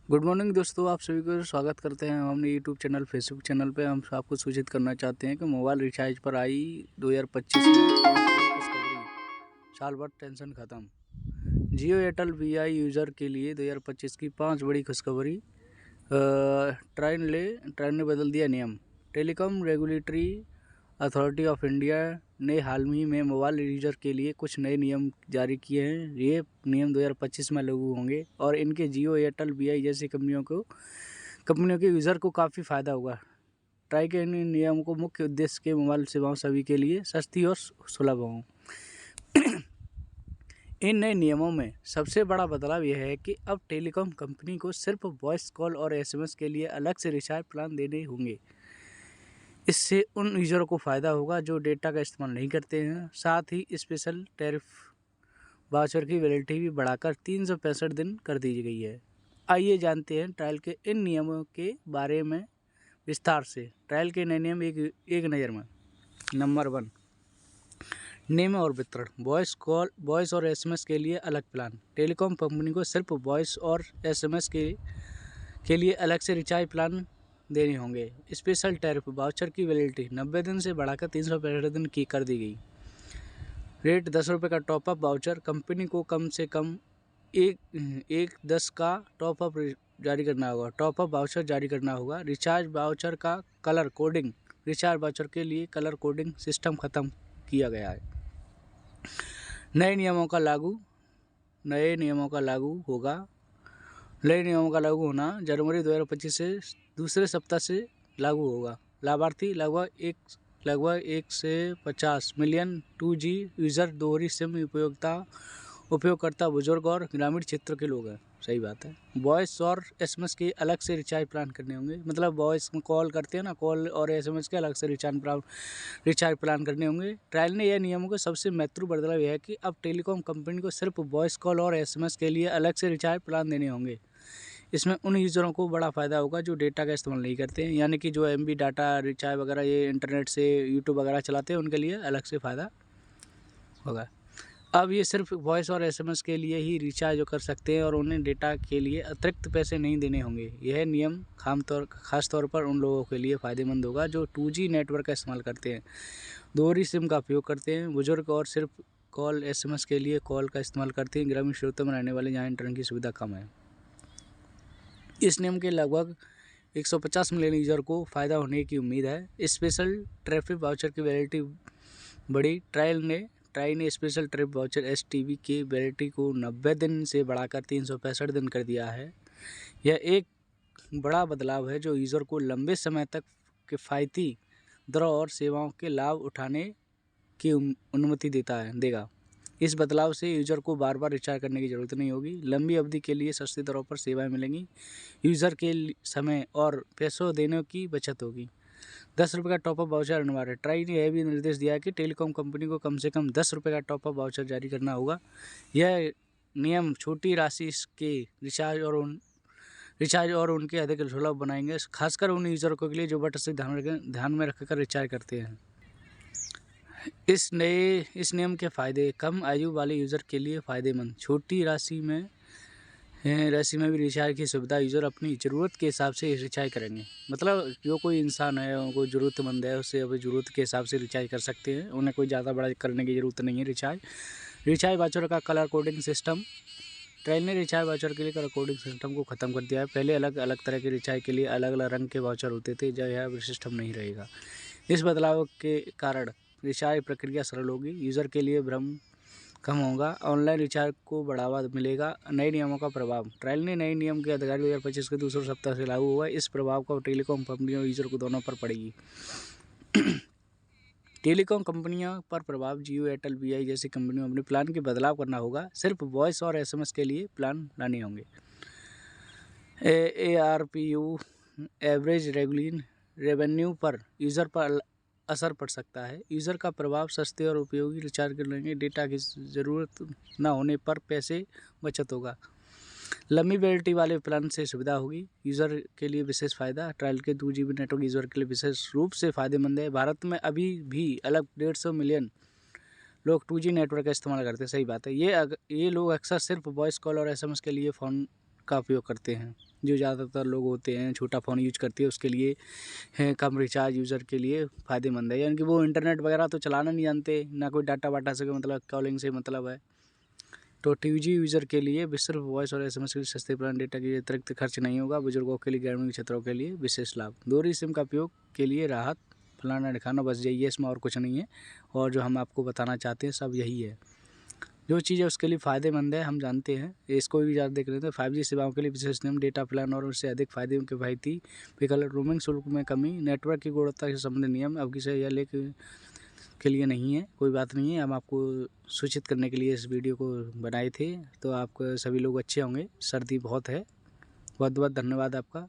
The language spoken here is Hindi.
गुड मॉर्निंग दोस्तों, आप सभी को स्वागत करते हैं हम अपने यूट्यूब चैनल फेसबुक चैनल पे। हम आपको सूचित करना चाहते हैं कि मोबाइल रिचार्ज पर आई 2025 में कौन सी खुशखबरी। साल भर टेंशन खत्म। जियो एयरटेल वीआई यूज़र के लिए 2025 की 5 बड़ी खुशखबरी। ट्राई ने बदल दिया नियम। Telecom regulatory authority of India ने हाल ही में मोबाइल यूज़र के लिए कुछ नए नियम जारी किए हैं। ये नियम 2025 में लागू होंगे और इनके जियो एयरटेल वीआई जैसी कंपनियों के यूज़र को काफ़ी फ़ायदा होगा। ट्राई के इन नियमों को मुख्य उद्देश्य के मोबाइल सेवाओं सभी के लिए सस्ती और सुलभ हों। इन नए नियमों में सबसे बड़ा बदलाव यह है कि अब टेलीकॉम कंपनी को सिर्फ वॉइस कॉल और एसएमएस के लिए अलग से रिचार्ज प्लान देने होंगे। इससे उन यूज़रों को फ़ायदा होगा जो डेटा का इस्तेमाल नहीं करते हैं। साथ ही स्पेशल टैरिफ वाउचर की वैलिडिटी भी बढ़ाकर 365 दिन कर दी गई है। आइए जानते हैं ट्रायल के इन नियमों के बारे में विस्तार से। ट्रायल के नए नियम एक नज़र में। नंबर 1, नियम और वितरण। वॉइस और एसएमएस के लिए अलग प्लान। टेलीकॉम कंपनी को सिर्फ वॉइस और एसएमएस के लिए अलग से रिचार्ज प्लान देने होंगे। स्पेशल टैरिफ वाउचर की वैलिडिटी 90 दिन से बढ़ाकर 365 दिन की कर दी गई। रेट 10 रुपये का टॉपअप वाउचर। कंपनी को कम से कम एक 10 का टॉपअप जारी करना होगा। टॉपअप वाउचर जारी करना होगा। रिचार्ज वाउचर का कलर कोडिंग। रिचार्ज वाउचर के लिए कलर कोडिंग सिस्टम खत्म किया गया है। नए नियमों का लागू होना जनवरी 2025 से दूसरे सप्ताह से लागू होगा। लाभार्थी लगभग 1 से 50 मिलियन 2G यूज़र, दोहरी सिम उपयोगकर्ता बुजुर्ग और ग्रामीण क्षेत्र के लोग हैं। सही बात है। वॉइस और एसएमएस के अलग से रिचार्ज प्लान करने होंगे। मतलब वॉइस में कॉल करते हैं ना, कॉल और एसएमएस के अलग से रिचार्ज प्लान करने होंगे। ट्रायल ने यह नियमों का सबसे महत्वपूर्ण बदलाव यह है कि अब टेलीकॉम कंपनी को सिर्फ वॉइस कॉल और एसएमएस के लिए अलग से रिचार्ज प्लान देने होंगे। इसमें उन यूज़रों को बड़ा फ़ायदा होगा जो डेटा का इस्तेमाल नहीं करते हैं, यानी कि जो एमबी डाटा रिचार्ज वगैरह, ये इंटरनेट से यूट्यूब वगैरह चलाते हैं, उनके लिए अलग से फ़ायदा होगा। अब ये सिर्फ वॉइस और एसएमएस के लिए ही रिचार्ज कर सकते हैं और उन्हें डेटा के लिए अतिरिक्त पैसे नहीं देने होंगे। यह नियम खास तौर पर उन लोगों के लिए फ़ायदेमंद होगा जो 2G नेटवर्क का इस्तेमाल करते हैं, दोहरी सिम का उपयोग करते हैं, बुजुर्ग और सिर्फ कॉल एसएमएस के लिए कॉल का इस्तेमाल करते हैं, ग्रामीण क्षेत्रों में रहने वाले जहाँ इंटरनेट की सुविधा कम है। इस नियम के लगभग 150 मिलियन यूज़र को फ़ायदा होने की उम्मीद है। स्पेशल ट्रैफिक वाउचर की वैलिडिटी बढ़ी। ट्राई ने स्पेशल ट्रिप वाउचर STV की वैलिडिटी को 90 दिन से बढ़ाकर 365 दिन कर दिया है। यह एक बड़ा बदलाव है जो यूज़र को लंबे समय तक किफ़ायती दरों और सेवाओं के लाभ उठाने की अनुमति देगा। इस बदलाव से यूज़र को बार बार रिचार्ज करने की ज़रूरत नहीं होगी। लंबी अवधि के लिए सस्ती दरों पर सेवाएं मिलेंगी। यूज़र के समय और पैसों देने की बचत होगी। 10 रुपये का टॉपअप वाउचर अनिवार्य। ट्राई ने यह भी निर्देश दिया कि टेलीकॉम कंपनी को कम से कम 10 रुपये का टॉपअप वाउचर जारी करना होगा। यह नियम छोटी राशि के रिचार्ज और उनके अधिक सुलभ बनाएंगे, खासकर उन यूज़रों के लिए जो बट से ध्यान में रखकर रिचार्ज करते हैं। इस नियम के फ़ायदे। कम आयु वाले यूज़र के लिए फ़ायदेमंद। छोटी राशि में भी रिचार्ज की सुविधा। यूज़र अपनी ज़रूरत के हिसाब से रिचार्ज करेंगे। मतलब जो कोई इंसान है, कोई ज़रूरतमंद है, उससे अपनी ज़रूरत के हिसाब से रिचार्ज कर सकते हैं। उन्हें कोई ज़्यादा बड़ा करने की ज़रूरत नहीं है। रिचार्ज वाउचर का कलर कोडिंग सिस्टम। ट्रायल ने रिचार्ज वाउचर के लिए कलर कोडिंग सिस्टम को ख़त्म कर दिया है। पहले अलग अलग तरह के रिचार्ज के लिए अलग अलग रंग के वाउचर होते थे, जो यह सिस्टम नहीं रहेगा। इस बदलाव के कारण रिचार्ज प्रक्रिया सरल होगी, यूज़र के लिए भ्रम कम होगा, ऑनलाइन रिचार्ज को बढ़ावा मिलेगा। नए नियमों का प्रभाव। ट्रायल ने नए नियम के अधिकारी 2025 के दूसरे सप्ताह से लागू हुआ। इस प्रभाव का टेलीकॉम कंपनियों और यूज़र को दोनों पर पड़ेगी। टेलीकॉम कंपनियों पर प्रभाव। जियो एयरटेल वीआई जैसी कंपनियों अपने प्लान के बदलाव करना होगा। सिर्फ वॉइस और एसएमएस के लिए प्लान लाने होंगे। ARPU एवरेज रेवेन्यू पर यूज़र पर असर पड़ सकता है। यूज़र का प्रभाव। सस्ते और उपयोगी रिचार्ज करने, डेटा की ज़रूरत न होने पर पैसे बचत होगा। लंबी वैलिडिटी वाले प्लान से सुविधा होगी। यूज़र के लिए विशेष फ़ायदा। ट्रायल के 2GB नेटवर्क यूज़र के लिए विशेष रूप से फ़ायदेमंद है। भारत में अभी भी अलग 150 मिलियन लोग 2G नेटवर्क का इस्तेमाल करते हैं। सही बात है। ये लोग अक्सर सिर्फ वॉइस कॉल और एसएमएस के लिए फ़ोन का उपयोग करते हैं। जो ज़्यादातर लोग होते हैं छोटा फ़ोन यूज करते हैं उसके लिए है, कम रिचार्ज यूज़र के लिए फ़ायदेमंद है। यानी कि वो इंटरनेट वगैरह तो चलाना नहीं जानते, ना कोई डाटा वाटा से मतलब कॉलिंग से मतलब है। तो 2G यूज़र के लिए भी सिर्फ वॉइस और SMS के सस्ते प्लान डेटा के अतिरिक्त खर्च नहीं होगा। बुजुर्गों के लिए ग्रामीण क्षेत्रों के लिए विशेष लाभ। दोहरी सिम का उपयोग के लिए राहत फलाना दिखाना, बस यही है, इसमें और कुछ नहीं है। और जो हम आपको बताना चाहते हैं सब यही है। जो चीज़ है उसके लिए फ़ायदेमंद है हम जानते हैं, इसको भी ज़्यादा देख लेते हैं। 5G सेवाओं के लिए विशेष नियम, डेटा प्लान और उससे अधिक फायदे के किफ़ायती विकल्प, रोमिंग शुल्क में कमी, नेटवर्क की गुणवत्ता से संबंधित नियम। अब किसी या लेख के लिए नहीं है, कोई बात नहीं है। हम आपको सूचित करने के लिए इस वीडियो को बनाए थे। तो आप सभी लोग अच्छे होंगे। सर्दी बहुत है। बहुत बहुत धन्यवाद आपका।